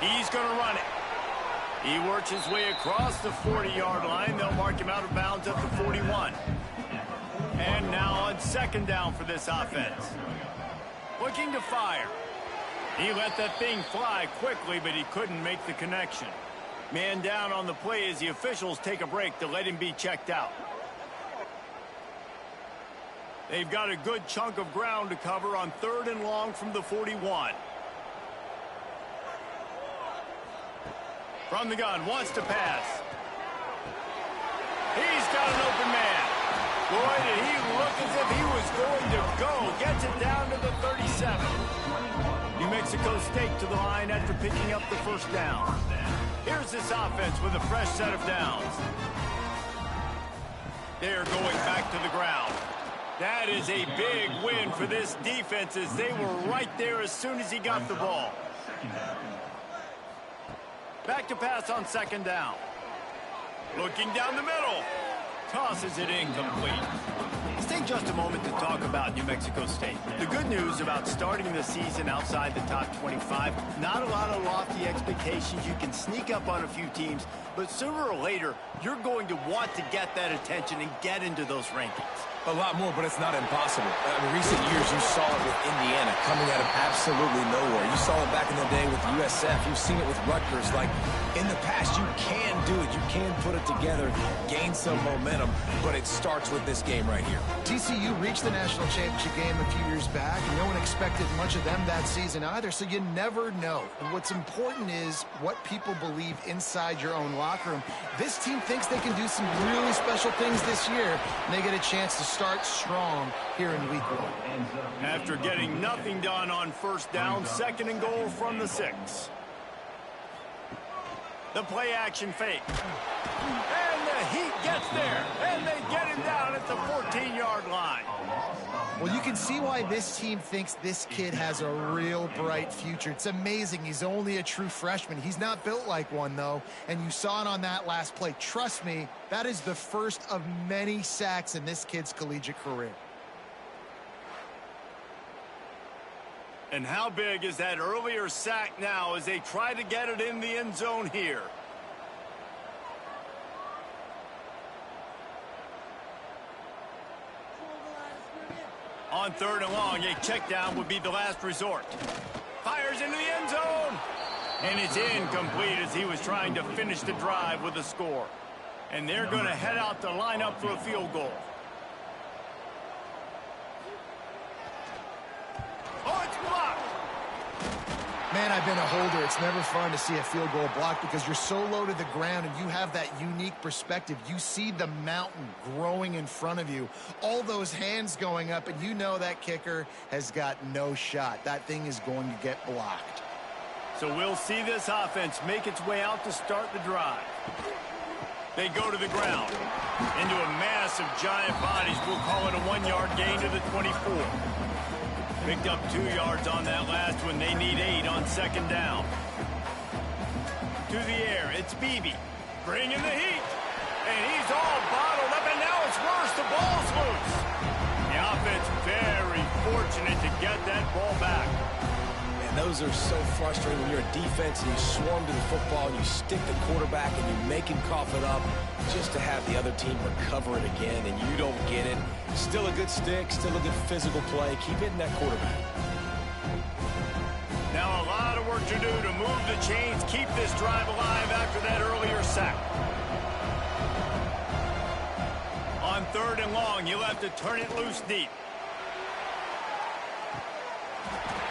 He's going to run it. He works his way across the 40-yard line. They'll mark him out of bounds at the 41. And now on second down for this offense. Looking to fire. He let that thing fly quickly, but he couldn't make the connection. Man down on the play as the officials take a break to let him be checked out. They've got a good chunk of ground to cover on 3rd and long from the 41. From the gun, wants to pass. He's got an open man. Boy, did he look as if he was going to go. Gets it down to the 37. New Mexico State to the line after picking up the first down. Here's this offense with a fresh set of downs. They're going back to the ground. That is a big win for this defense as they were right there as soon as he got the ball. Back to pass on second down. Looking down the middle. Tosses it incomplete. Let's take just a moment to talk about New Mexico State. The good news about starting the season outside the top 25, not a lot of lofty expectations. You can sneak up on a few teams, but sooner or later, you're going to want to get that attention and get into those rankings. A lot more, but it's not impossible. In recent years, you saw it with Indiana coming out of absolutely nowhere. You saw it back in the day with USF. You've seen it with Rutgers. Like, in the past, you can do it. You can put it together, gain some momentum, but it starts with this game right here. TCU reached the national championship game a few years back, and no one expected much of them that season either, so you never know. And what's important is what people believe inside your own locker room. This team thinks they can do some really special things this year, and they get a chance to start strong here in week 1. After getting nothing done on first down, 2nd and goal from the 6. The play action fake. And the Heat gets there. And they get him down at the 14-yard line. Well, you can see why this team thinks this kid has a real bright future. It's amazing. He's only a true freshman. He's not built like one, though. And you saw it on that last play. Trust me, that is the first of many sacks in this kid's collegiate career. And how big is that earlier sack now as they try to get it in the end zone here? On 3rd and long, a check down would be the last resort. Fires into the end zone. And it's incomplete as he was trying to finish the drive with a score. And they're going to head out to line up for a field goal. Oh, it's blocked. Man, I've been a holder. It's never fun to see a field goal blocked because you're so low to the ground and you have that unique perspective. You see the mountain growing in front of you, all those hands going up, and you know that kicker has got no shot. That thing is going to get blocked. So we'll see this offense make its way out to start the drive. They go to the ground. Into a mass of giant bodies. We'll call it a 1-yard gain to the 24. Picked up 2 yards on that last one. They need 8 on second down. To the air, it's Beebe. Bringing the heat. And he's all bottled up, and now it's worse. The ball's loose. The offense very fortunate to get that ball back. And those are so frustrating when you're a defense and you swarm to the football and you stick the quarterback and you make him cough it up just to have the other team recover it again, and you don't get it. Still a good stick, still a good physical play. Keep hitting that quarterback. Now a lot of work to do to move the chains, keep this drive alive after that earlier sack. On 3rd and long, you'll have to turn it loose deep.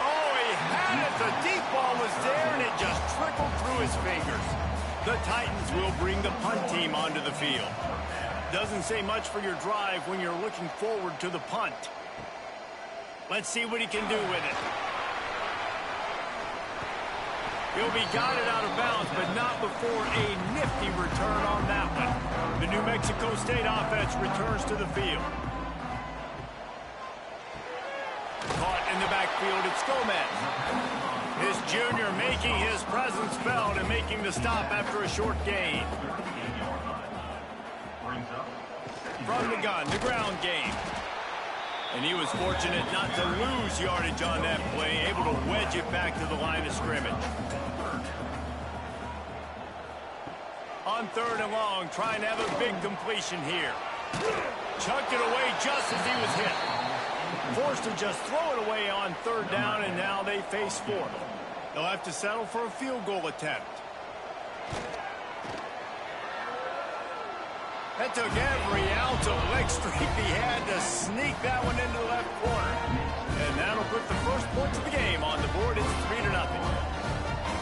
Oh, he had it. The deep ball was there, and it just trickled through his fingers. The Titans will bring the punt team onto the field. Doesn't say much for your drive when you're looking forward to the punt. Let's see what he can do with it. He'll be guided out of bounds, but not before a nifty return on that one. The New Mexico State offense returns to the field. Caught in the backfield, it's Gomez. This junior making his presence felt and making the stop after a short gain. From the gun, the ground game. And he was fortunate not to lose yardage on that play, able to wedge it back to the line of scrimmage. On 3rd and long, trying to have a big completion here. Chucked it away just as he was hit. Forced to just throw it away on 3rd down, and now they face 4th. They'll have to settle for a field goal attempt. That took every ounce of leg strength he had to sneak that one into the left corner. And that'll put the first points of the game on the board. It's 3-0.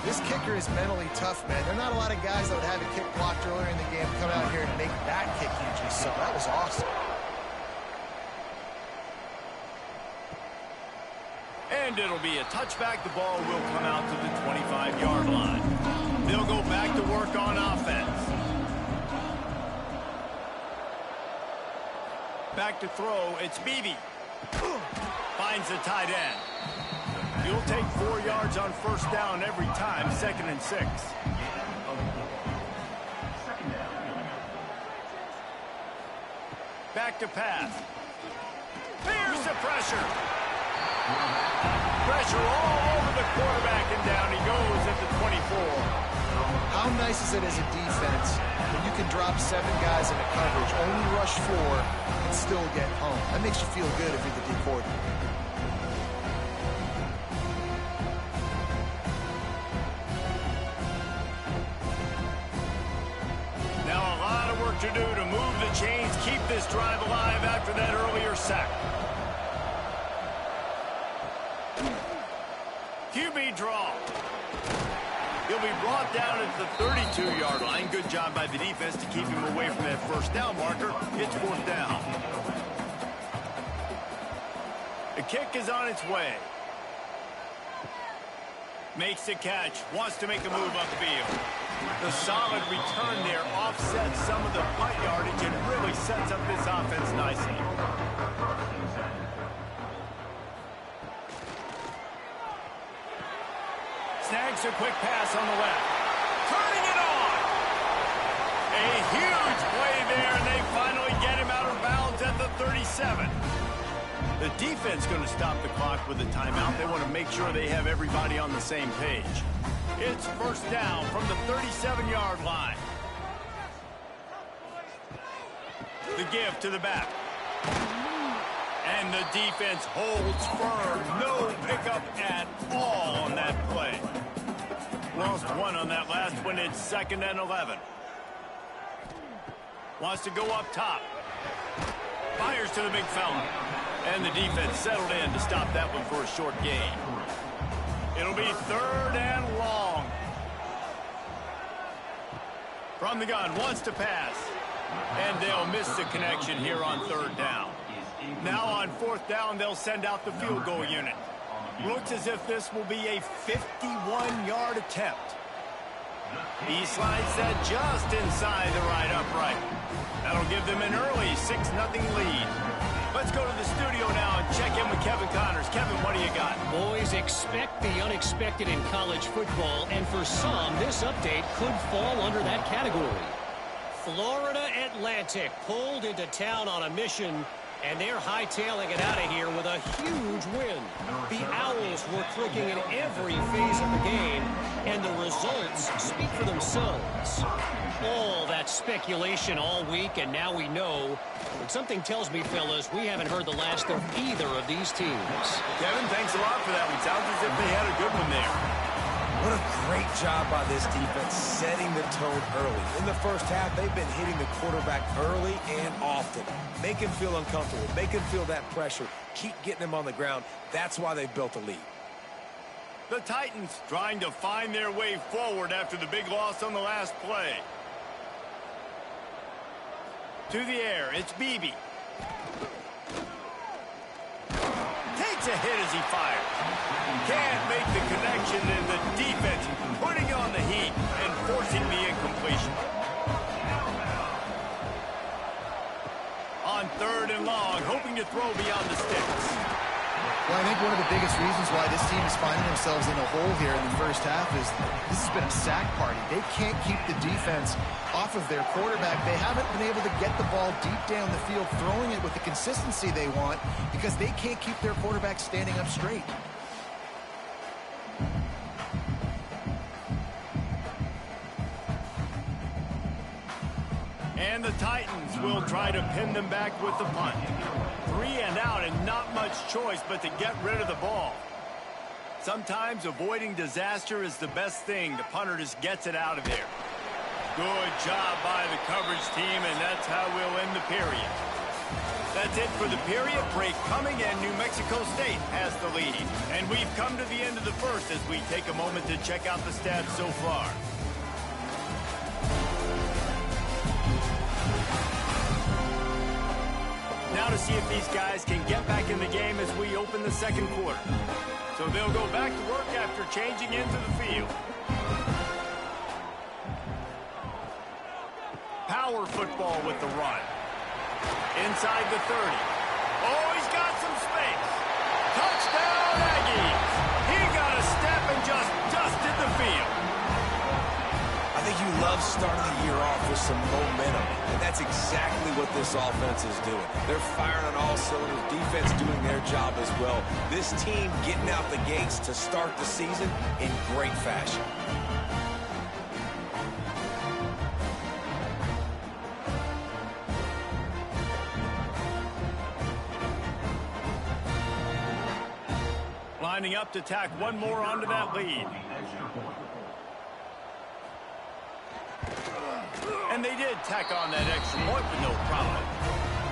This kicker is mentally tough, man. There are not a lot of guys that would have a kick blocked earlier in the game come out here and make that kick you just saw. That was awesome. And it'll be a touchback. The ball will come out to the 25-yard line. They'll go back to work on offense. Back to throw. It's Beebe. Finds the tight end. You'll take 4 yards on 1st down every time. 2nd and 6. Back to pass. Here's the pressure. Pressure all over the quarterback, and down he goes at the 24. How nice is it as a defense when you can drop 7 guys into coverage, only rush 4, and still get home? That makes you feel good if you're the D coordinator. Now a lot of work to do to move the chains, keep this drive alive after that earlier sack. QB draw. He'll be brought down at the 32-yard line. Good job by the defense to keep him away from that 1st down marker. It's 4th down. The kick is on its way. Makes the catch. Wants to make a move upfield. The solid return there offsets some of the punt yardage and really sets up this offense nicely. Snags a quick pass on the left. Turning it on. A huge play there, and they finally get him out of bounds at the 37. The defense going to stop the clock with a timeout. They want to make sure they have everybody on the same page. It's 1st down from the 37-yard line. The give to the back. And the defense holds firm. No pickup at all on that play. Lost 1 on that last one. It's 2nd and 11. Wants to go up top. Fires to the big fella. And the defense settled in to stop that one for a short gain. It'll be 3rd and long. From the gun, wants to pass. And they'll miss the connection here on 3rd down. Now on 4th down, they'll send out the field goal unit. Looks as if this will be a 51-yard attempt. He slides that just inside the right upright. That'll give them an early 6-0 lead. Let's go to the studio now and check in with Kevin Connors. Kevin, what do you got? Boys, expect the unexpected in college football, and for some, this update could fall under that category. Florida Atlantic pulled into town on a mission, and they're hightailing it out of here with a huge win. The Owls were clicking in every phase of the game, and the results speak for themselves. All that speculation all week, and now we know. But something tells me, fellas, we haven't heard the last of either of these teams. Kevin, thanks a lot for that one. Sounds as if they had a good one there. What a great job by this defense setting the tone early. In the 1st half, they've been hitting the quarterback early and often. Make him feel uncomfortable. Make him feel that pressure. Keep getting him on the ground. That's why they've built a lead. The Titans trying to find their way forward after the big loss on the last play. To the air, it's Beebe. Takes a hit as he fires. Can't make the connection, and the defense putting on the heat and forcing the incompletion. On 3rd and long, hoping to throw beyond the sticks. Well, I think one of the biggest reasons why this team is finding themselves in a hole here in the 1st half is this has been a sack party. They can't keep the defense off of their quarterback. They haven't been able to get the ball deep down the field, throwing it with the consistency they want because they can't keep their quarterback standing up straight. And the Titans will try to pin them back with the punt. 3 and out and not much choice but to get rid of the ball. Sometimes avoiding disaster is the best thing. The punter just gets it out of there. Good job by the coverage team, and that's how we'll end the period. That's it for the period. Break coming, and New Mexico State has the lead. And we've come to the end of the first as we take a moment to check out the stats so far. Now to see if these guys can get back in the game as we open the second quarter. So they'll go back to work after changing into the field. Power football with the run. Inside the 30. Oh, he's got some space. Touchdown, Aggies. He got a step and just dusted the field. I think you love starting the year off with some momentum, and that's exactly what this offense is doing. They're firing on all cylinders, defense doing their job as well. This team getting out the gates to start the season in great fashion. Lining up to tack one more onto that lead. And they did tack on that extra point with no problem.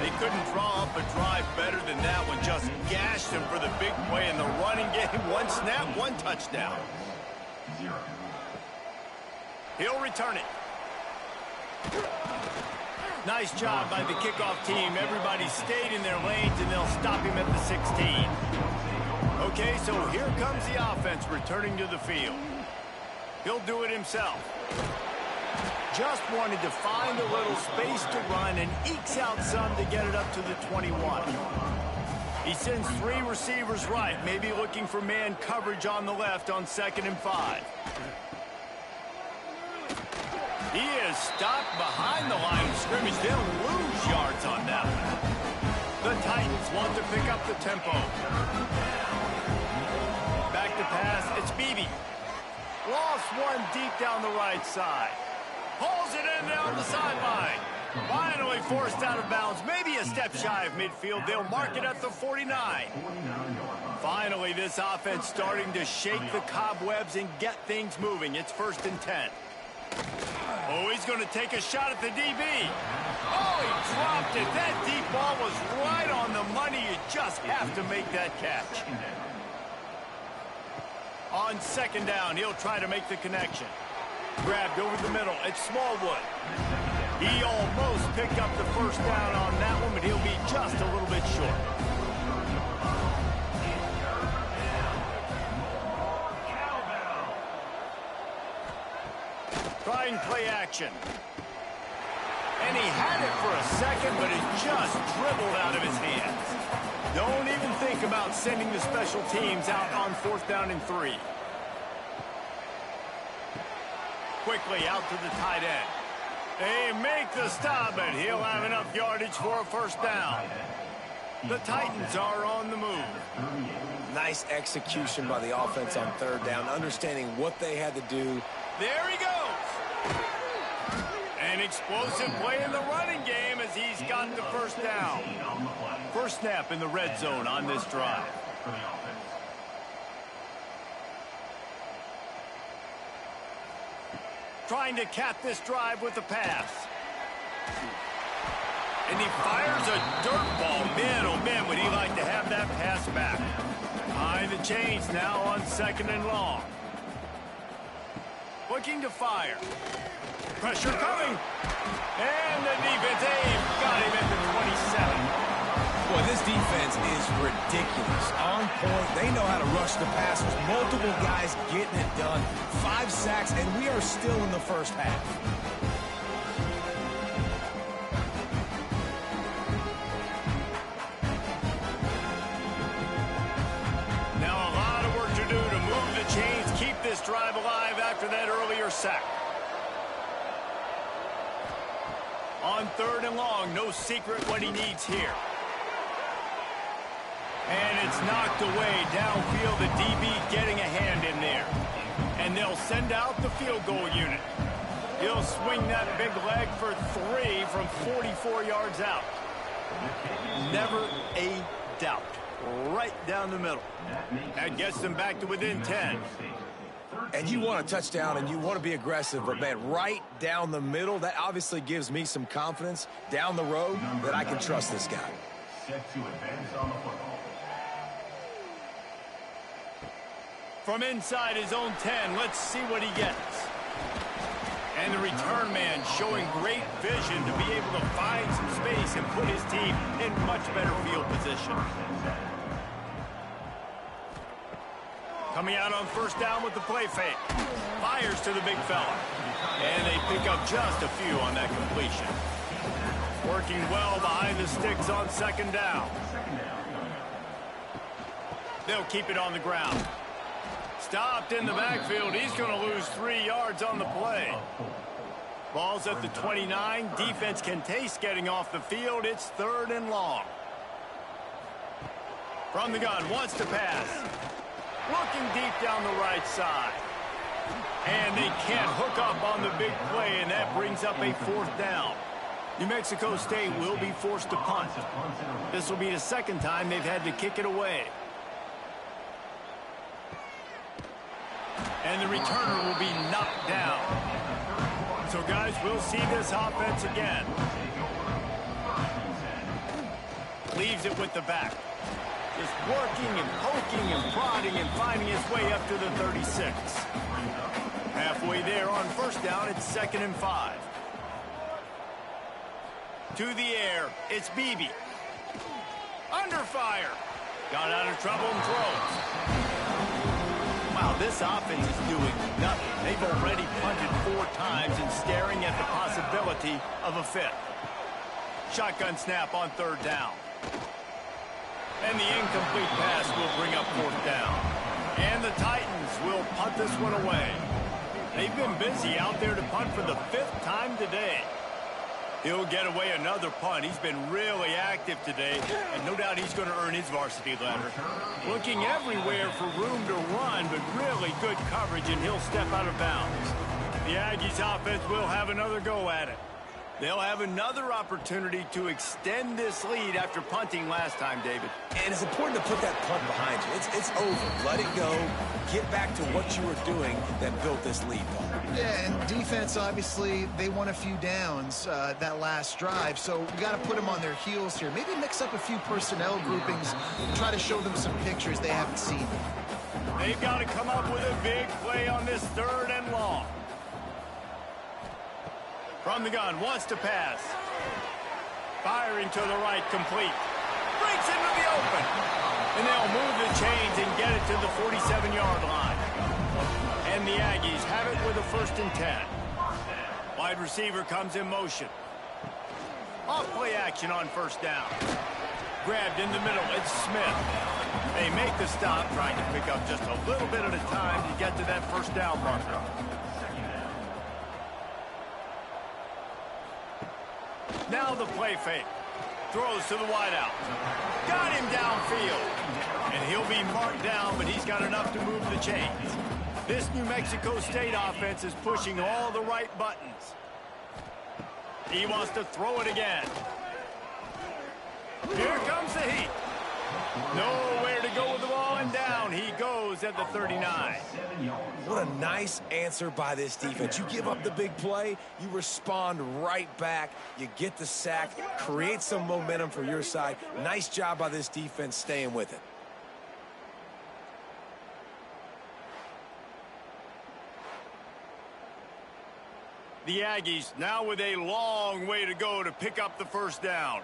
They couldn't draw up a drive better than that one. Just gashed them for the big play in the running game. One snap, one touchdown. He'll return it. Nice job by the kickoff team. Everybody stayed in their lanes, and they'll stop him at the 16. Okay, so here comes the offense returning to the field. He'll do it himself. Just wanted to find a little space to run and ekes out some to get it up to the 21. He sends 3 receivers right, maybe looking for man coverage on the left on 2nd and 5. He is stopped behind the line of scrimmage. They'll lose yards on that one. The Titans want to pick up the tempo. Back to pass, it's Beebe. Lost one deep down the right side. Hauls it in down the sideline. Finally forced out of bounds. Maybe a step shy of midfield. They'll mark it at the 49. Finally, this offense starting to shake the cobwebs and get things moving. It's 1st and 10. Oh, he's going to take a shot at the DB. Oh, he dropped it. That deep ball was right on the money. You just have to make that catch. On 2nd down, he'll try to make the connection. Grabbed over the middle. It's Smallwood. He almost picked up the 1st down on that one, but he'll be just a little bit short. Trying play action. And he had it for a second, but it just dribbled out of his hands. Don't even think about sending the special teams out on 4th down and 3. Quickly out to the tight end. They make the stop, and he'll have enough yardage for a 1st down. The Titans are on the move. Nice execution by the offense on 3rd down, understanding what they had to do. There he goes. An explosive play in the running game as he's got the 1st down. First snap in the red zone on this drive. Trying to cap this drive with a pass. And he fires a dirt ball. Man, oh man, would he like to have that pass back. Behind the chains now on 2nd and long. Looking to fire. Pressure coming. And the defense, got him at the 27. Boy, this defense is ridiculous. On point. They know how to rush the passers. Multiple guys getting it done. 5 sacks, and we are still in the 1st half. Now a lot of work to do to move the chains, keep this drive alive after that earlier sack. On 3rd and long, no secret what he needs here. And it's knocked away downfield. The DB getting a hand in there. And they'll send out the field goal unit. He'll swing that big leg for 3 from 44 yards out. Never a doubt. Right down the middle. That gets them back to within 10. And you want a touchdown and you want to be aggressive, but, man, right down the middle, that obviously gives me some confidence down the road that I can trust this guy. From inside his own 10, let's see what he gets. And the return man showing great vision to be able to find some space and put his team in much better field position. Coming out on first down with the play fake. Fires to the big fella. And they pick up just a few on that completion. Working well behind the sticks on second down. They'll keep it on the ground. Stopped in the backfield. He's going to lose 3 yards on the play. Ball's at the 29. Defense can taste getting off the field. It's 3rd and long. From the gun, wants to pass. Looking deep down the right side. And they can't hook up on the big play, and that brings up a 4th down. New Mexico State will be forced to punt. This will be the 2nd time they've had to kick it away. And the returner will be knocked down. So, guys, we'll see this offense again. Leaves it with the back. Just working and poking and prodding and finding his way up to the 36. Halfway there on first down, it's 2nd and 5. To the air, it's Beebe. Under fire. Got out of trouble and throws. Wow, this offense is doing nothing. They've already punted 4 times and staring at the possibility of a 5th. Shotgun snap on 3rd down. And the incomplete pass will bring up 4th down. And the Titans will punt this one away. They've been busy out there to punt for the 5th time today. He'll get away another punt. He's been really active today, and no doubt he's going to earn his varsity letter. Looking everywhere for room to run, but really good coverage, and he'll step out of bounds. The Aggies offense will have another go at it. They'll have another opportunity to extend this lead after punting last time, David. And it's important to put that punt behind you. It's over. Let it go. Get back to what you were doing that built this lead, Paul. Yeah, and defense, obviously, they won a few downs that last drive, so we got to put them on their heels here. Maybe mix up a few personnel groupings and try to show them some pictures they haven't seen. They've got to come up with a big play on this 3rd and long. From the gun, wants to pass. Firing to the right, complete. Breaks into the open. And they'll move the chains and get it to the 47-yard line. And the Aggies have it with a 1st and 10. Wide receiver comes in motion. Off play action on first down. Grabbed in the middle, it's Smith. They make the stop, trying to pick up just a little bit at a time to get to that first down marker. Now the play fake. Throws to the wideout. Got him downfield. And he'll be marked down, but he's got enough to move the chains. This New Mexico State offense is pushing all the right buttons. He wants to throw it again. Here comes the heat. Nowhere to go with the ball, and down he goes at the 39. What a nice answer by this defense. You give up the big play, you respond right back, you get the sack, create some momentum for your side. Nice job by this defense staying with it. The Aggies now with a long way to go to pick up the first down.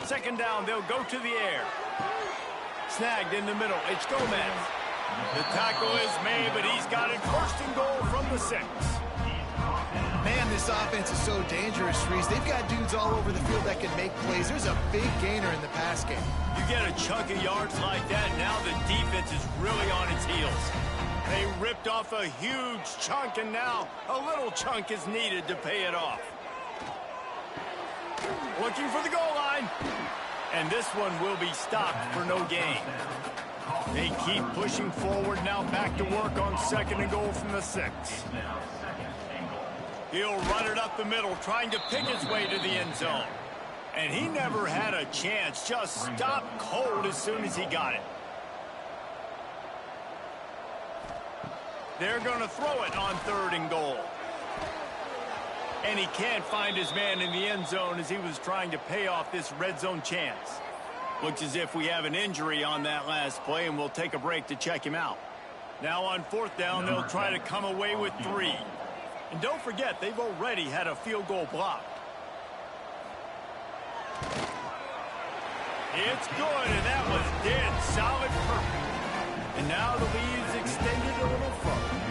2nd down, they'll go to the air. Snagged in the middle, it's Gomez. The tackle is made, but he's got it 1st and goal from the 6. Man, this offense is so dangerous, Reese. They've got dudes all over the field that can make plays. There's a big gainer in the pass game. You get a chunk of yards like that, now the defense is really on its heels. They ripped off a huge chunk, and now a little chunk is needed to pay it off. Looking for the goal line. And this one will be stopped for no gain. They keep pushing forward now, back to work on 2nd and goal from the 6. He'll run it up the middle, trying to pick his way to the end zone. And he never had a chance, just stopped cold as soon as he got it. They're going to throw it on 3rd and goal. And he can't find his man in the end zone as he was trying to pay off this red zone chance. Looks as if we have an injury on that last play, and we'll take a break to check him out. Now on 4th down, they'll try to come away with 3. And don't forget, they've already had a field goal block. It's good, and that was dead solid perfect. And now the lead's extended a little further.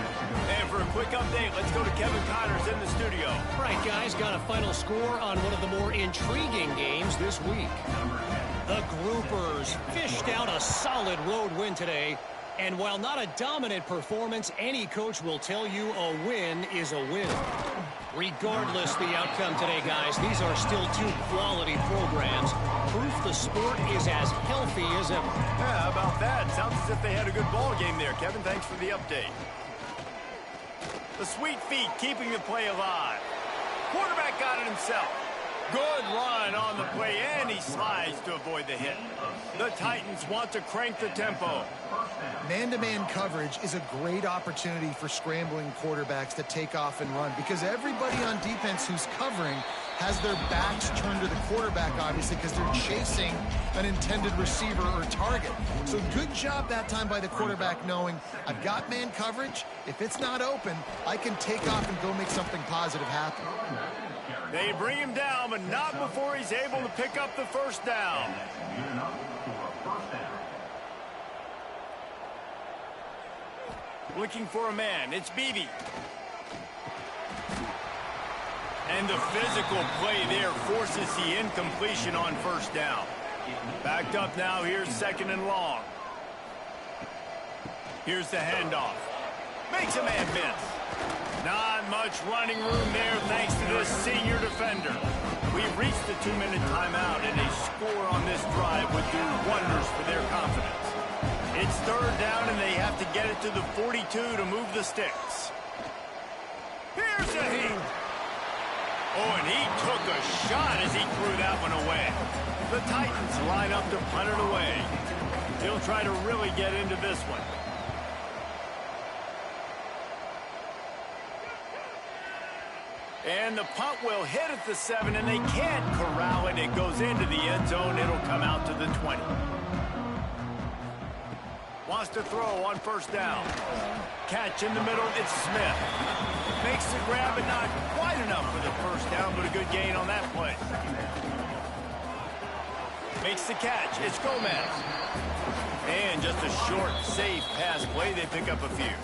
And for a quick update, let's go to Kevin Connors in the studio. All right, guys, got a final score on one of the more intriguing games this week. The Groupers fished out a solid road win today. And while not a dominant performance, any coach will tell you a win is a win. Regardless the outcome today, guys, these are still 2 quality programs. Proof the sport is as healthy as ever. Yeah, how about that? Sounds as if they had a good ball game there, Kevin. Thanks for the update. The sweet feet keeping the play alive. Quarterback got it himself. Good run on the play, and he slides to avoid the hit. The Titans want to crank the tempo. Man-to-man coverage is a great opportunity for scrambling quarterbacks to take off and run because everybody on defense who's covering has their backs turned to the quarterback, obviously, because they're chasing an intended receiver or target. So good job that time by the quarterback knowing I've got man coverage. If it's not open, I can take off and go make something positive happen. They bring him down, but not before he's able to pick up the 1st down. Looking for a man. It's Beebe. And the physical play there forces the incompletion on 1st down. Backed up now. Here's 2nd and long. Here's the handoff. Makes a man miss. Not much running room there thanks to this senior defender. We've reached the 2-minute timeout, and a score on this drive would do wonders for their confidence. It's 3rd down, and they have to get it to the 42 to move the sticks. Here's a heat. Oh, and he took a shot as he threw that one away. The Titans line up to punt it away. He'll try to really get into this one. And the punt will hit at the 7, and they can't corral it. It goes into the end zone. It'll come out to the 20. Wants to throw on 1st down. Catch in the middle. It's Smith. Makes the grab, but not quite enough for the 1st down, but a good gain on that play. Makes the catch. It's Gomez. And just a short, safe pass play. They pick up a few.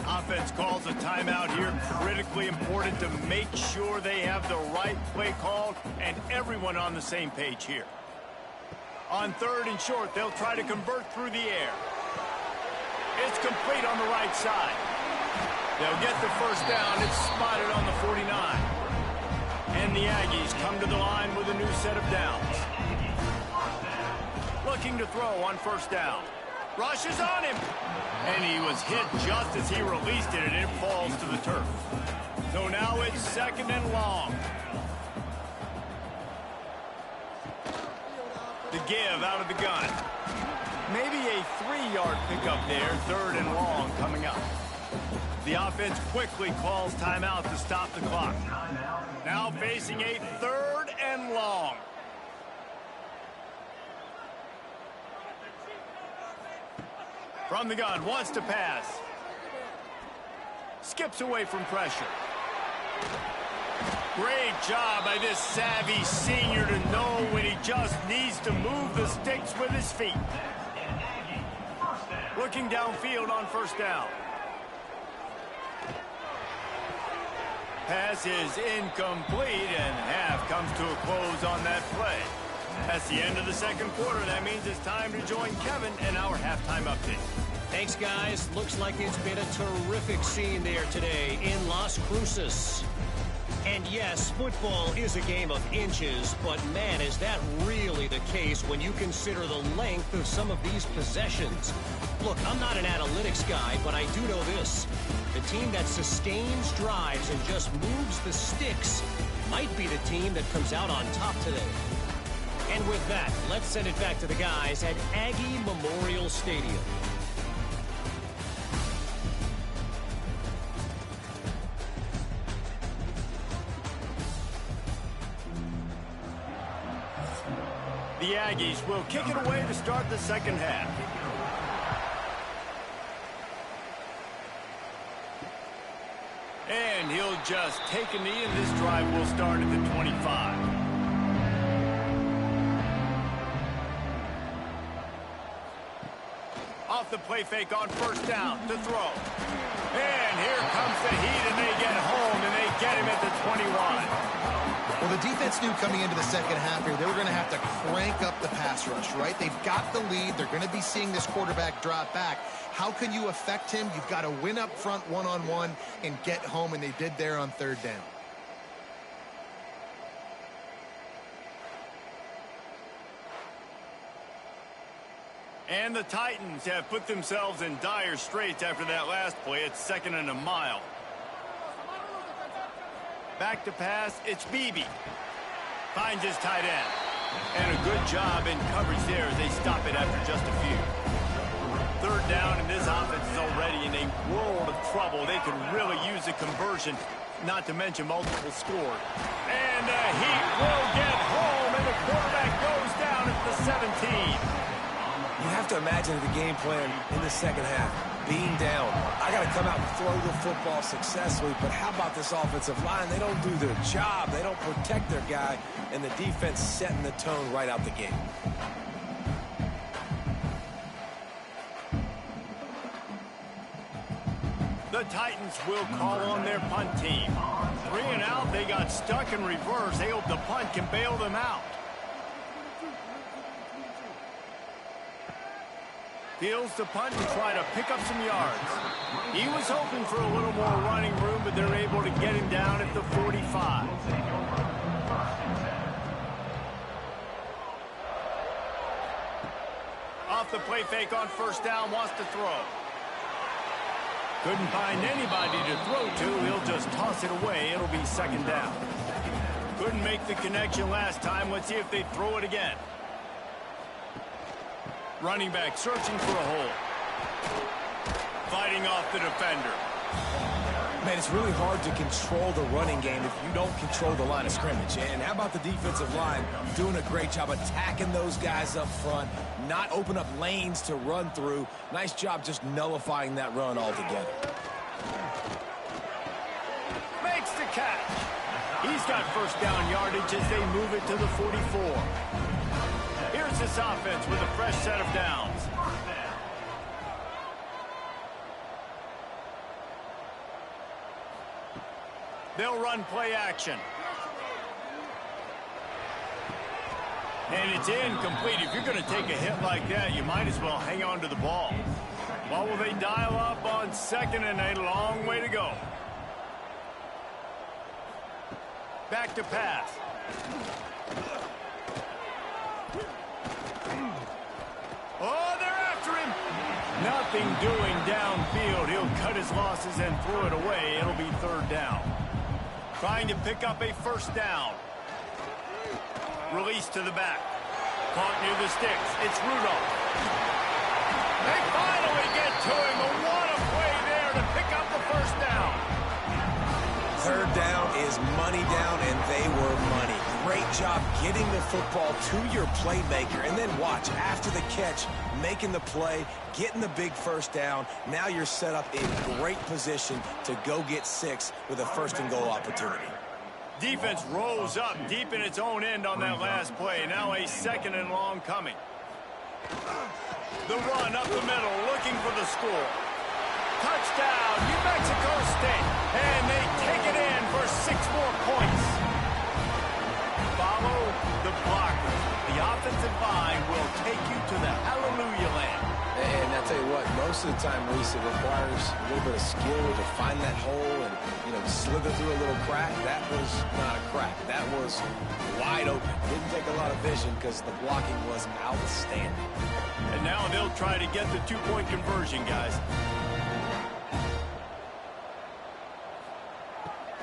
Offense calls a timeout here. Critically important to make sure they have the right play called and everyone on the same page here. On 3rd and short, they'll try to convert through the air. It's complete on the right side. They'll get the 1st down. It's spotted on the 49. And the Aggies come to the line with a new set of downs. Looking to throw on 1st down. Rushes on him. And he was hit just as he released it, and it falls to the turf. So now it's 2nd and long. The give out of the gun. Maybe a 3-yard pickup there. 3rd and long coming up. The offense quickly calls timeout to stop the clock. Now facing a 3rd and long. From the gun, wants to pass. Skips away from pressure. Great job by this savvy senior to know when he just needs to move the sticks with his feet. Looking downfield on 1st down. Pass is incomplete, and half comes to a close on that play. That's the end of the 2nd quarter. That means it's time to join Kevin in our halftime update. Thanks, guys. Looks like it's been a terrific scene there today in Las Cruces. And yes, football is a game of inches, but man, is that really the case when you consider the length of some of these possessions. Look, I'm not an analytics guy, but I do know this. The team that sustains drives and just moves the sticks might be the team that comes out on top today. And with that, let's send it back to the guys at Aggie Memorial Stadium. The Aggies will kick it away to start the second half. And he'll just take a knee, and this drive will start at the 25. Off the play fake on first down to throw. And here comes the heat, and they get home, and they get him at the 21. Well, the defense knew coming into the second half here they were going to have to crank up the pass rush, right? They've got the lead. They're going to be seeing this quarterback drop back. How can you affect him? You've got to win up front one-on-one and get home, and they did there on third down. And the Titans have put themselves in dire straits after that last play. It's 2nd and a mile. Back to pass, it's Beebe. Finds his tight end. And a good job in coverage there as they stop it after just a few. Third down, and this offense is already in a world of trouble. They could really use a conversion, not to mention multiple scores. And the Heat will get home, and the quarterback goes down at the 17. You have to imagine the game plan in the second half. Being down, I got to come out and throw the football successfully, but how about this offensive line? They don't do their job. They don't protect their guy, and the defense setting the tone right out the gate. The Titans will call on their punt team. 3 and out, they got stuck in reverse. They hope the punt can bail them out. Fields to punt and try to pick up some yards. He was hoping for a little more running room, but they're able to get him down at the 45. Off the play fake on first down, wants to throw. Couldn't find anybody to throw to. He'll just toss it away. It'll be 2nd down. Couldn't make the connection last time. Let's see if they throw it again. Running back searching for a hole. Fighting off the defender. Man, it's really hard to control the running game if you don't control the line of scrimmage. And how about the defensive line doing a great job attacking those guys up front, not open up lanes to run through. Nice job just nullifying that run altogether. Makes the catch. He's got first down yardage as they move it to the 44. Here's this offense with a fresh set of downs. They'll run play action. And it's incomplete. If you're going to take a hit like that, you might as well hang on to the ball. Well, will they dial up on 2nd and a long way to go? Back to pass. Oh, they're after him. Nothing doing downfield. He'll cut his losses and throw it away. It'll be 3rd down. Trying to pick up a first down. Release to the back. Caught near the sticks. It's Rudolph. They finally get to him. But what a play there to pick up the first down. 3rd down is money down, and they were money. Great job getting the football to your playmaker, and then watch, after the catch, making the play, getting the big first down. Now you're set up in great position to go get 6 with a 1st and goal opportunity. Defense rose up deep in its own end on that last play. Now a 2nd and long coming. The run up the middle, looking for the score. Touchdown, New Mexico State. And they take it in for 6 more points. Follow the blockers. The offensive line will take you to the hallelujah land. And that's tell you what, most of the time, Reese, it requires a little bit of skill to find that hole and, you know, slither through a little crack. That was not a crack. That was wide open. Didn't take a lot of vision because the blocking was outstanding. And now they'll try to get the two-point conversion, guys.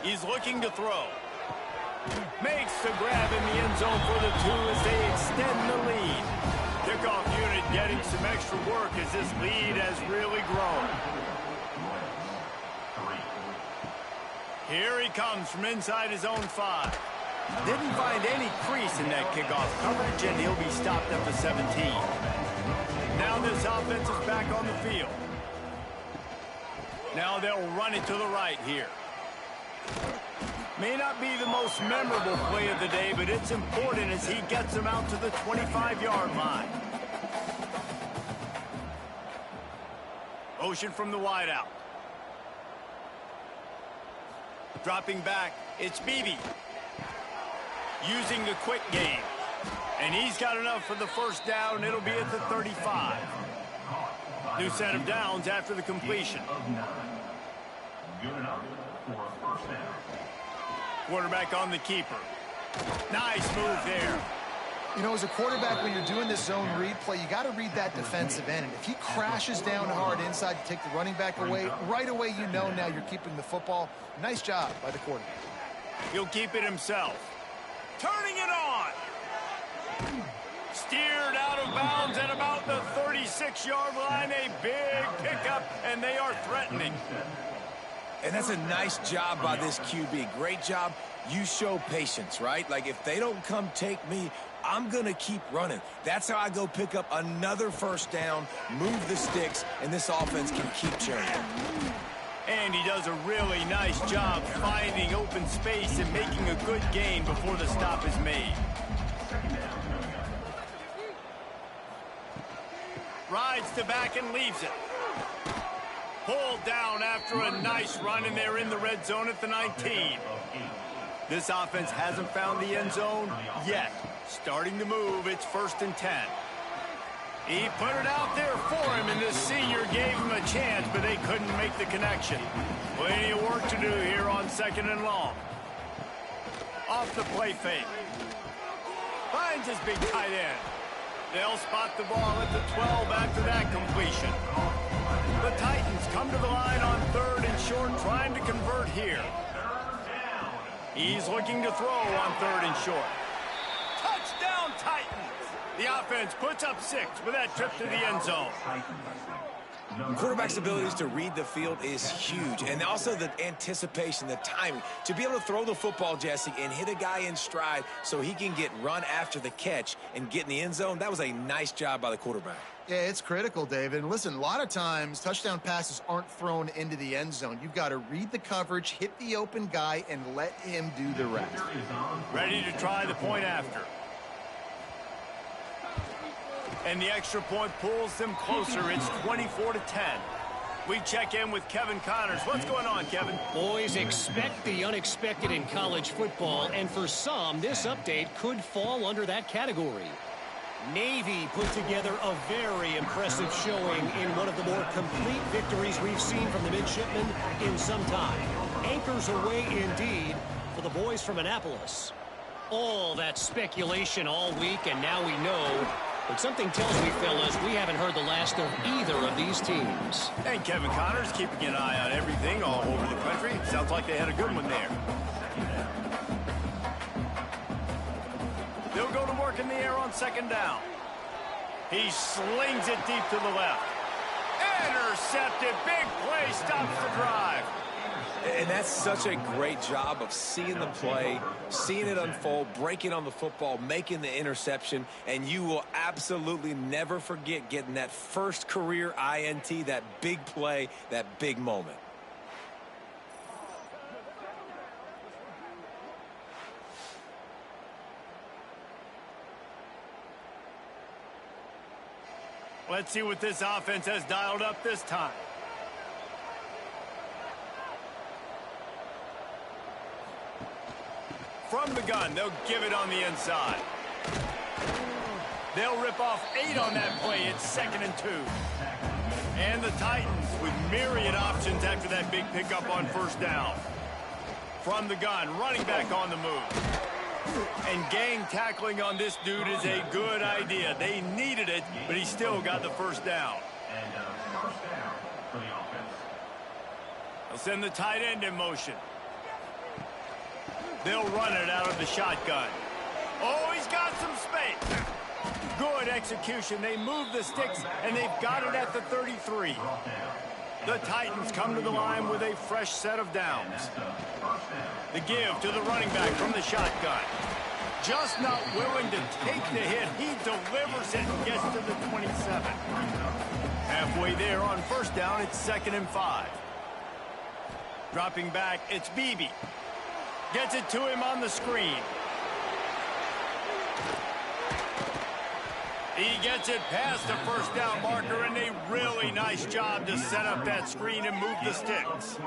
He's looking to throw. Makes the grab in the end zone for the two as they extend the lead. Kickoff unit getting some extra work as this lead has really grown. Here he comes from inside his own 5. Didn't find any crease in that kickoff coverage, and he'll be stopped at the 17. Now this offense is back on the field. Now they'll run it to the right here. May not be the most memorable play of the day, but it's important as he gets them out to the 25-yard line. Motion from the wideout. Dropping back, it's Beebe. Using the quick game. And he's got enough for the first down. It'll be at the 35. New set of downs after the completion. Quarterback on the keeper. Nice move there. You know, as a quarterback, when you're doing this zone read play, you got to read that defensive end. And if he crashes down hard inside to take the running back away, right away you know now you're keeping the football. Nice job by the quarterback. He'll keep it himself. Turning it on. Steered out of bounds at about the 36-yard line. A big pickup, and they are threatening. And that's a nice job by this QB. Great job. You show patience, right? Like, if they don't come take me, I'm going to keep running. That's how I go pick up another first down, move the sticks, and this offense can keep churning. And he does a really nice job finding open space and making a good gain before the stop is made. Rides to back and leaves it. Pulled down after a nice run, and they're in the red zone at the 19. This offense hasn't found the end zone yet. Starting to move, it's 1st and 10. He put it out there for him, and this senior gave him a chance, but they couldn't make the connection. Plenty of work to do here on 2nd and long. Off the play fake. Finds his big tight end. They'll spot the ball at the 12 after that completion. The Titans come to the line on 3rd and short, trying to convert here. He's looking to throw on 3rd and short. Touchdown, Titans! The offense puts up 6 with that trip to the end zone. Quarterback's abilities to read the field is huge, and also the anticipation, the timing. To be able to throw the football, Jesse, and hit a guy in stride so he can get run after the catch and get in the end zone, that was a nice job by the quarterback. Yeah, it's critical, David. And listen, a lot of times touchdown passes aren't thrown into the end zone. You've got to read the coverage, hit the open guy, and let him do the rest. Ready to try the point after. And the extra point pulls them closer. It's 24-10. We check in with Kevin Connors. What's going on, Kevin? Boys, expect the unexpected in college football, and for some, this update could fall under that category. Navy put together a very impressive showing in one of the more complete victories we've seen from the midshipmen in some time. Anchors away indeed for the boys from Annapolis. All that speculation all week, and now we know. But something tells me, fellas, we haven't heard the last of either of these teams. And Kevin Connors keeping an eye on everything all over the country. Sounds like they had a good one there. They'll go to work in the air on 2nd down. He slings it deep to the left. Intercepted. Big play. Stops the drive. And that's such a great job of seeing the play, seeing it unfold, breaking on the football, making the interception, and you will absolutely never forget getting that first career INT, that big play, that big moment. Let's see what this offense has dialed up this time. From the gun, they'll give it on the inside. They'll rip off 8 on that play. It's 2nd and 2. the Titans with myriad options after that big pickup on first down. From the gun, running back on the move. And gang tackling on this dude is a good idea. They needed it, but he still got the first down. First down for the offense. They'll send the tight end in motion. They'll run it out of the shotgun. Oh, he's got some space. Good execution. They move the sticks, and they've got it at the 33. The Titans come to the line with a fresh set of downs. The give to the running back from the shotgun. Just not willing to take the hit. He delivers it and gets to the 27. Halfway there on first down, it's 2nd and 5. Dropping back, it's Beebe. Gets it to him on the screen. He gets it past the first down marker, and a really nice job to set up that screen and move the sticks.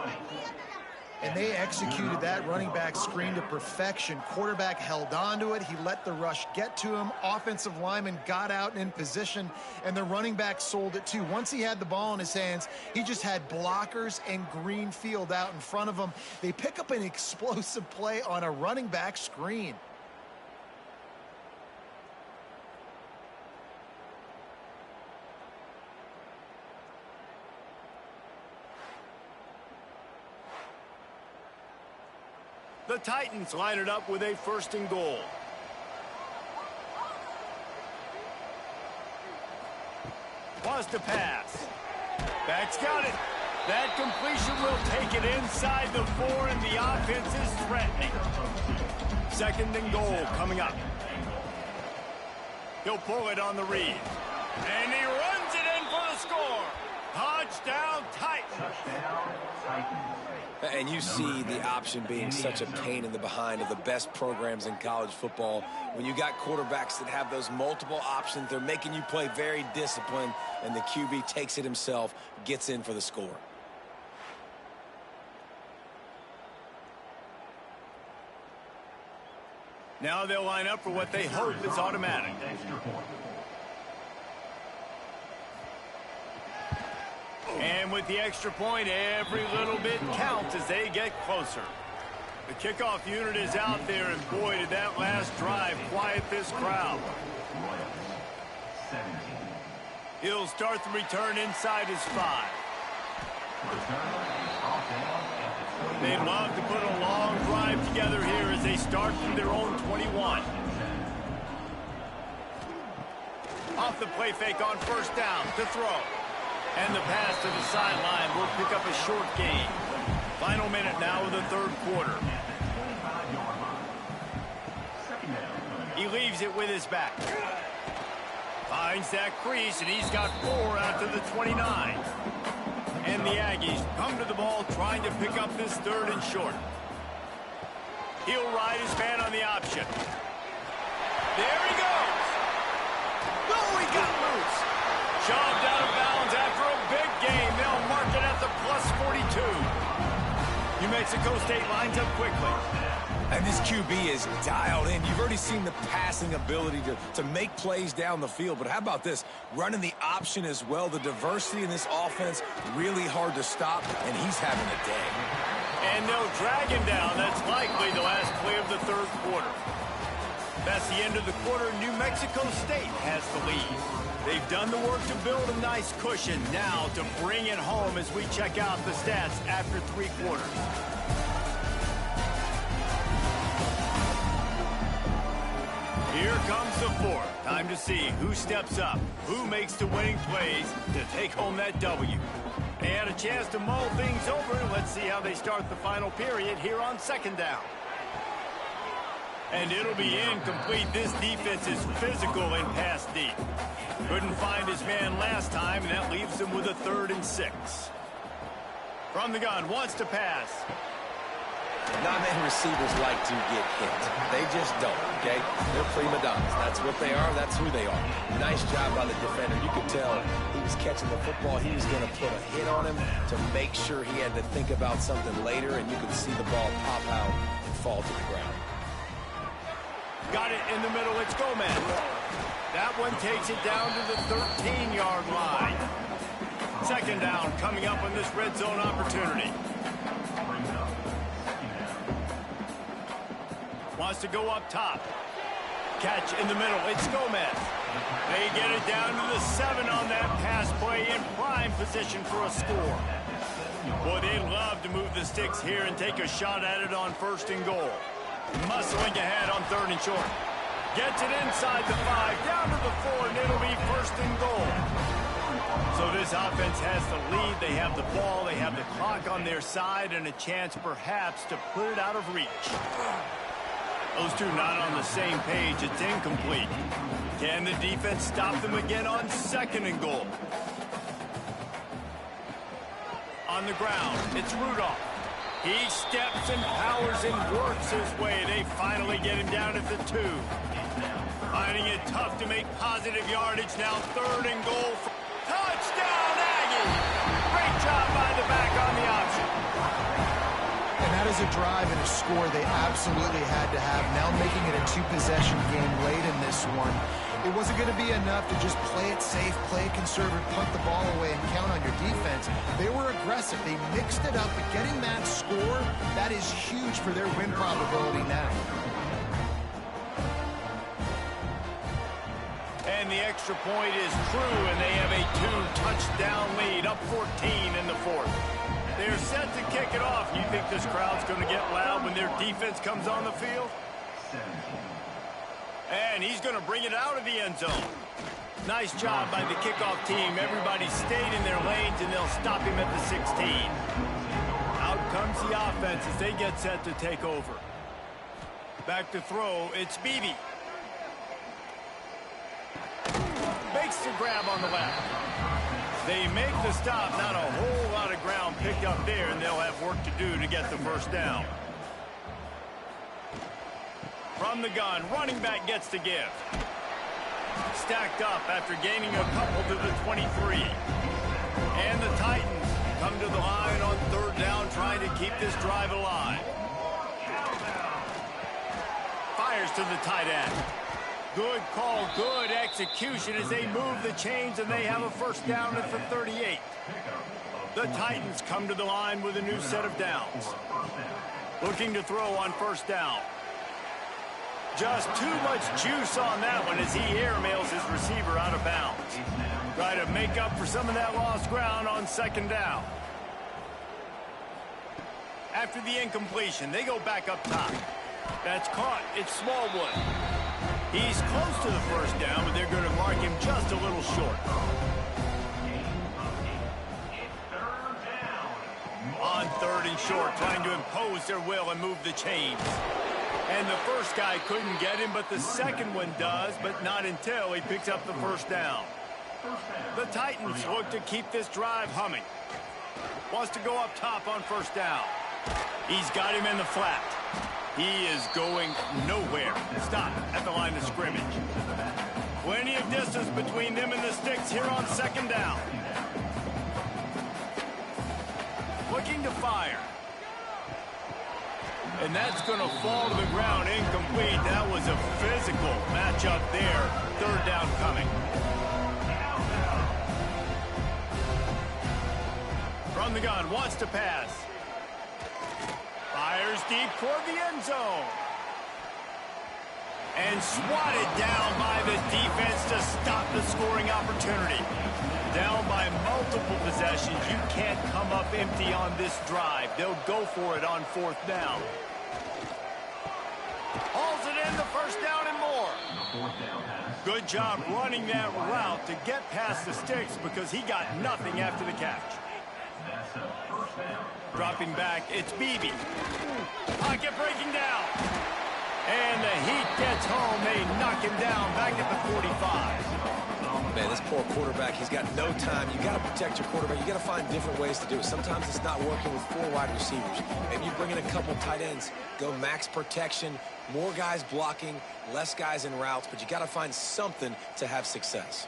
And they executed that running back screen to perfection. Quarterback held on to it. He let the rush get to him. Offensive lineman got out and in position, and the running back sold it too. Once he had the ball in his hands, he just had blockers and green field out in front of him. They pick up an explosive play on a running back screen. The Titans line it up with a 1st and goal. Wants to pass. Back's got it. That completion will take it inside the 4, and the offense is threatening. 2nd and goal coming up. He'll pull it on the read. And he runs it in for the score. Touchdown, Titans. Touchdown, Titans. And you see the option being such a pain in the behind of the best programs in college football. When you got quarterbacks that have those multiple options, they're making you play very disciplined, and the QB takes it himself, gets in for the score. Now they'll line up for what they hope is automatic. And with the extra point, every little bit counts as they get closer. The kickoff unit is out there, and boy, did that last drive quiet this crowd. He'll start the return inside his 5. They'd love to put a long drive together here as they start from their own 21. Off the play fake on first down to throw. And the pass to the sideline will pick up a short gain. Final minute now of the 3rd quarter. He leaves it with his back. Finds that crease, and he's got 4 out to the 29. And the Aggies come to the ball trying to pick up this 3rd and short. He'll ride his man on the option. There he goes. Oh, he got loose. Shoved out of bounds after a big game. They'll mark it at the +42. New Mexico State lines up quickly. And this QB is dialed in. You've already seen the passing ability to make plays down the field. But how about this? Running the option as well. The diversity in this offense, really hard to stop, and he's having a day. And they'll drag him down. That's likely the last play of the 3rd quarter. That's the end of the quarter. New Mexico State has the lead. They've done the work to build a nice cushion. Now to bring it home as we check out the stats after 3 quarters. Here comes the 4th. Time to see who steps up, who makes the winning plays to take home that W. They had a chance to mull things over. Let's see how they start the final period here on 2nd down. And it'll be incomplete. This defense is physical and pass deep. Couldn't find his man last time, and that leaves him with a 3rd and 6. From the gun, wants to pass. Not many receivers like to get hit. They just don't, okay? They're prima donnas. That's what they are. That's who they are. Nice job by the defender. You could tell he was catching the football. He was going to put a hit on him to make sure he had to think about something later, and you could see the ball pop out and fall to the ground. Got it in the middle. It's Gomez. That one takes it down to the 13-yard line. Second down coming up on this red zone opportunity. Wants to go up top. Catch in the middle. It's Gomez. They get it down to the 7 on that pass play in prime position for a score. Boy, they'd love to move the sticks here and take a shot at it on 1st and goal. Muscling ahead on 3rd and short. Gets it inside the 5, down to the 4, and it'll be 1st and goal. So this offense has the lead. They have the ball. They have the clock on their side and a chance perhaps to put it out of reach. Those two not on the same page. It's incomplete. Can the defense stop them again on 2nd and goal? On the ground, it's Rudolph. He steps and powers and works his way. They finally get him down at the 2. Finding it tough to make positive yardage. Now 3rd and goal. Touchdown, Aggie! Great job by the back on the option. And that is a drive and a score they absolutely had to have. Now making it a 2-possession game late in this one. It wasn't going to be enough to just play it safe, play it conservative, punt the ball away, and count on your defense. They were aggressive. They mixed it up, but getting that score, that is huge for their win probability now. And the extra point is true, and they have a 2-touchdown lead, up 14 in the 4th. They're set to kick it off. You think this crowd's going to get loud when their defense comes on the field? And he's going to bring it out of the end zone. Nice job by the kickoff team. Everybody stayed in their lanes, and they'll stop him at the 16. Out comes the offense as they get set to take over. Back to throw, it's Beebe. Makes the grab on the left. They make the stop. Not a whole lot of ground picked up there, and they'll have work to do to get the 1st down. From the gun, running back gets the give. Stacked up after gaining a couple to the 23. And the Titans come to the line on 3rd down, trying to keep this drive alive. Fires to the tight end. Good call, good execution as they move the chains, and they have a 1st down at the 38. The Titans come to the line with a new set of downs. Looking to throw on 1st down. Just too much juice on that one as he airmails his receiver out of bounds. Try to make up for some of that lost ground on 2nd down. After the incompletion, they go back up top. That's caught. It's Smallwood. He's close to the 1st down, but they're going to mark him just a little short. On 3rd and short, trying to impose their will and move the chains. And the first guy couldn't get him, but the second one does, but not until he picks up the 1st down. The Titans look to keep this drive humming. Wants to go up top on 1st down. He's got him in the flat. He is going nowhere. Stop at the line of scrimmage. Plenty of distance between them and the sticks here on 2nd down. Looking to fire. And that's going to fall to the ground incomplete. That was a physical matchup there. 3rd down coming. From the gun, wants to pass. Fires deep toward the end zone. And swatted down by the defense to stop the scoring opportunity. Down by multiple possessions. You can't come up empty on this drive. They'll go for it on 4th down. Hauls it in, the 1st down and more. Good job running that route to get past the sticks because he got nothing after the catch. Dropping back, it's Beebe. Pocket breaking down. And the Heat gets home. They knock him down back at the 45. Man, this poor quarterback, he's got no time. You got to protect your quarterback. You got to find different ways to do it. Sometimes it's not working with 4 wide receivers. Maybe you bring in a couple tight ends, go max protection, more guys blocking, less guys in routes, but you got to find something to have success.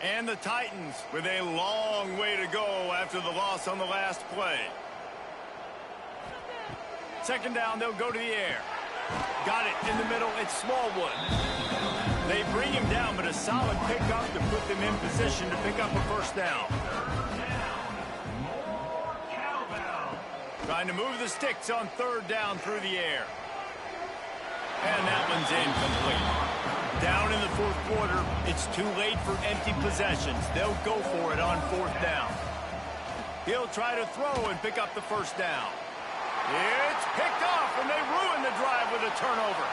And the Titans with a long way to go after the loss on the last play. 2nd down, they'll go to the air. Got it in the middle. It's Smallwood. They bring him down, but a solid pickup to put them in position to pick up a first down. Trying to move the sticks on third down through the air. And that one's incomplete. Down in the fourth quarter, it's too late for empty possessions. They'll go for it on fourth down. He'll try to throw and pick up the first down. It's picked off, and they ruin the drive with a turnover.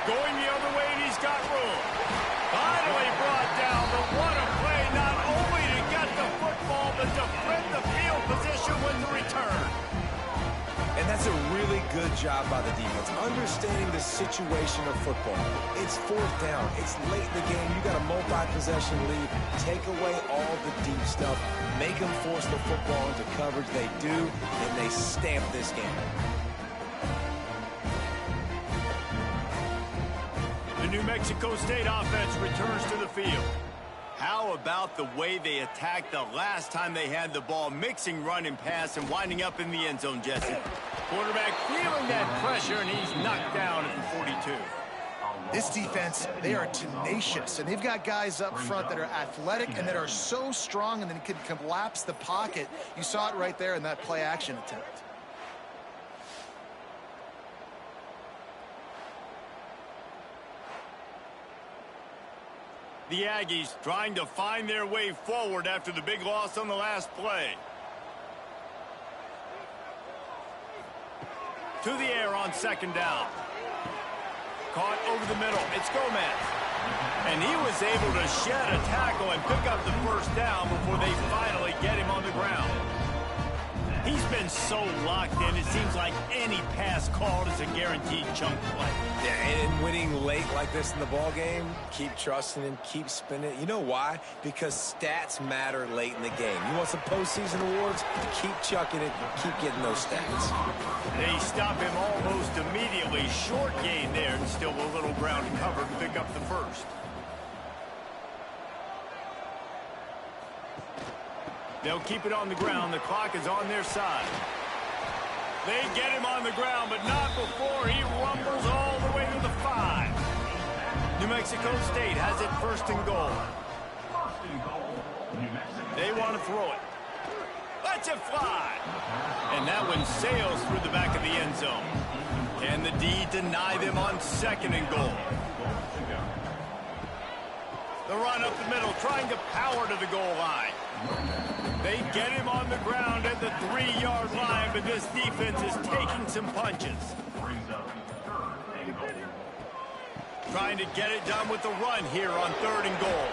Going the other way, and he's got room. Finally brought down, but what a play, not only to get the football, but to flip the field position with the return. And that's a really good job by the defense, understanding the situation of football. It's fourth down. It's late in the game. You got a multi-possession lead. Take away all the deep stuff. Make them force the football into coverage. They do, and they stamp this game. The New Mexico State offense returns to the field. How about the way they attacked the last time they had the ball, mixing run and pass and winding up in the end zone, Jesse? Quarterback feeling that pressure, and he's knocked down at the 42. This defense, they are tenacious, and they've got guys up front that are athletic and that are so strong and then can collapse the pocket. You saw it right there in that play-action attempt. The Aggies trying to find their way forward after the big loss on the last play. To the air on second down. Caught over the middle. It's Gomez. And he was able to shed a tackle and pick up the first down before they finally get him on the ground. He's been so locked in, it seems like any pass called is a guaranteed chunk play. Yeah, and winning late like this in the ball game, keep trusting him, keep spinning. You know why? Because stats matter late in the game. You want some postseason awards? Keep chucking it, keep getting those stats. They stop him almost immediately. Short gain there, and still a little ground cover to pick up the first. They'll keep it on the ground. The clock is on their side. They get him on the ground, but not before he rumbles all the way to the 5. New Mexico State has it first and goal. They want to throw it. Lets it fly. And that one sails through the back of the end zone. Can the D deny them on second and goal? The run up the middle, trying to power to the goal line. They get him on the ground at the 3-yard line, but this defense is taking some punches. Trying to get it done with the run here on third and goal.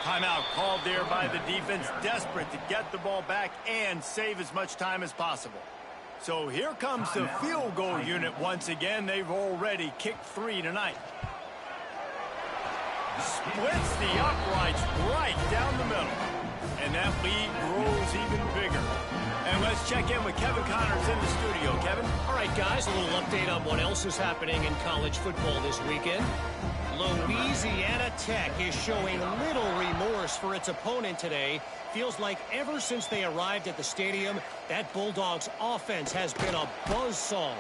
Timeout called there by the defense, desperate to get the ball back and save as much time as possible. So here comes the field goal unit once again. They've already kicked 3 tonight. Splits the uprights right down the middle. And that lead grows even bigger. And let's check in with Kevin Connors in the studio. Kevin? All right, guys, a little update on what else is happening in college football this weekend. Louisiana Tech is showing little remorse for its opponent today. Feels like ever since they arrived at the stadium, that Bulldogs offense has been a buzzsaw.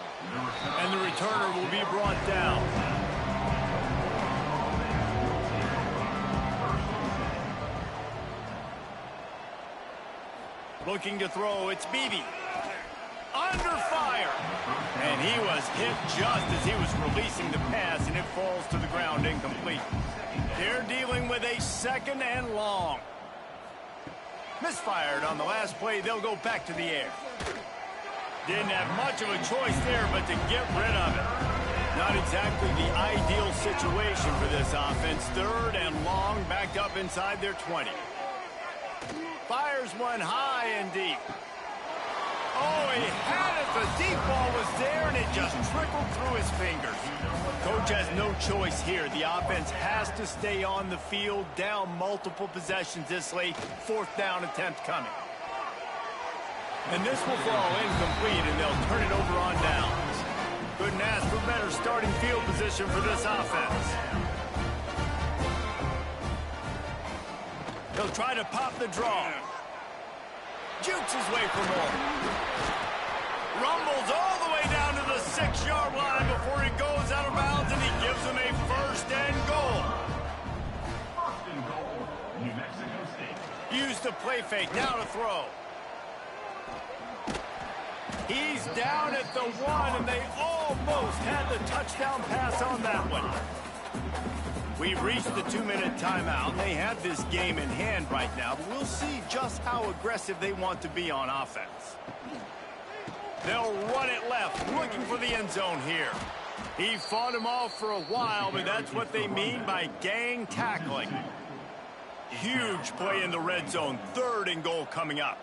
And the returner will be brought down. Looking to throw, it's Beebe. Under fire. And he was hit just as he was releasing the pass, and it falls to the ground incomplete. They're dealing with a second and long. Misfired on the last play. They'll go back to the air. Didn't have much of a choice there, but to get rid of it. Not exactly the ideal situation for this offense. Third and long, backed up inside their 20. Fires one high and deep. Oh, he had it. The deep ball was there, and it just trickled through his fingers. Coach has no choice here. The offense has to stay on the field, down multiple possessions this late. Fourth down attempt coming. And this will fall incomplete, and they'll turn it over on downs. Couldn't ask for better starting field position for this offense. He'll try to pop the draw. Jukes his way for more. Rumbles all the way down to the 6-yard line before he goes out of bounds, and he gives them a first and goal. Use the play fake. Now to throw. He's down at the 1, and they almost had the touchdown pass on that one. We've reached the 2-minute timeout, and they have this game in hand right now, but we'll see just how aggressive they want to be on offense. They'll run it left, looking for the end zone here. He fought him off for a while, but that's what they mean by gang tackling. Huge play in the red zone. 3rd and goal coming up.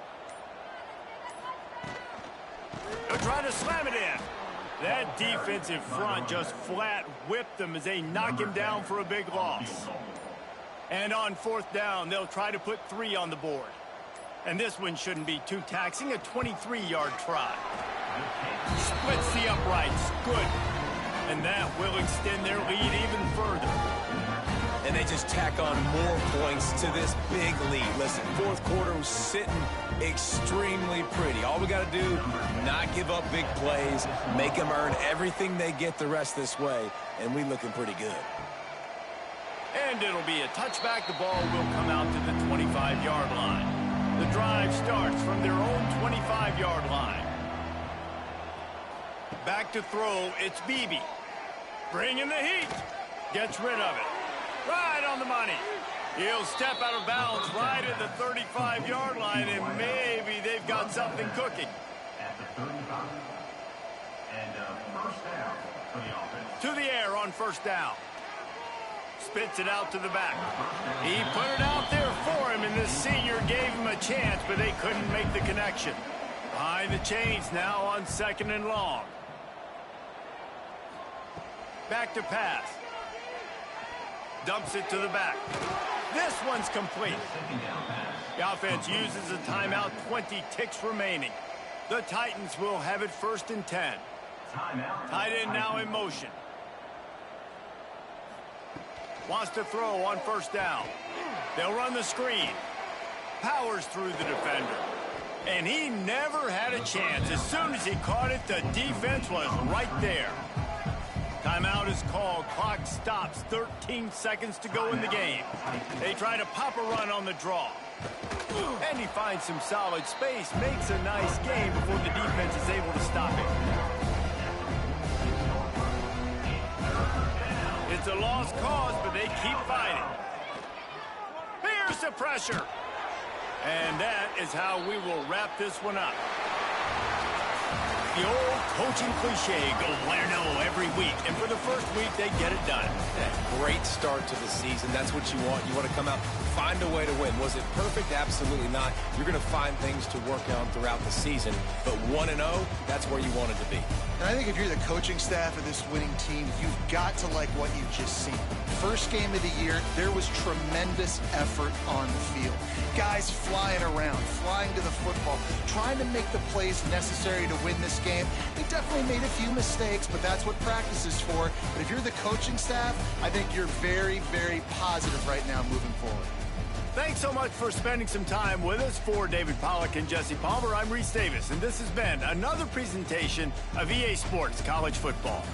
They'll try to slam it in. That defensive front just flat whipped them as they knock him down for a big loss. And on 4th down, they'll try to put 3 on the board. And this one shouldn't be too taxing, a 23-yard try. Splits the uprights. Good. And that will extend their lead even further. And they just tack on more points to this big lead. Listen, 4th quarter was sitting extremely pretty. All we got to do, not give up big plays, make them earn everything they get the rest this way, and we looking pretty good. And it'll be a touchback. The ball will come out to the 25-yard line. The drive starts from their own 25-yard line. Back to throw, it's Beebe. Bringing the heat. Gets rid of it. Right on the money. He'll step out of bounds right at the 35-yard line, and maybe they've got something cooking. At the 35. And first down for the offense. To the air on 1st down. Spits it out to the back. He put it out there for him, and the senior gave him a chance, but they couldn't make the connection. Behind the chains now on 2nd and long. Back to pass. Dumps it to the back. This one's complete. The offense uses a timeout, 20 ticks remaining. The Titans will have it 1st and 10. Tight end now in motion. Wants to throw on 1st down. They'll run the screen. Powers through the defender. And he never had a chance. As soon as he caught it, the defense was right there. Timeout is called. Clock stops. 13 seconds to go in the game. They try to pop a run on the draw. And he finds some solid space. Makes a nice game before the defense is able to stop it. It's a lost cause, but they keep fighting. Here's the pressure. And that is how we will wrap this one up. The old coaching cliche, go win or no every week. And for the first week, they get it done. Great start to the season. That's what you want. You want to come out, find a way to win. Was it perfect? Absolutely not. You're going to find things to work on throughout the season. But 1-0, that's where you want it to be. And I think if you're the coaching staff of this winning team, you've got to like what you've just seen. First game of the year, there was tremendous effort on the field. Guys flying around, flying to the football, trying to make the plays necessary to win this game. They definitely made a few mistakes, but that's what practice is for. But if you're the coaching staff, I think you're very, very positive right now moving forward. Thanks so much for spending some time with us. For David Pollack and Jesse Palmer, I'm Reese Davis, and this has been another presentation of EA Sports College Football.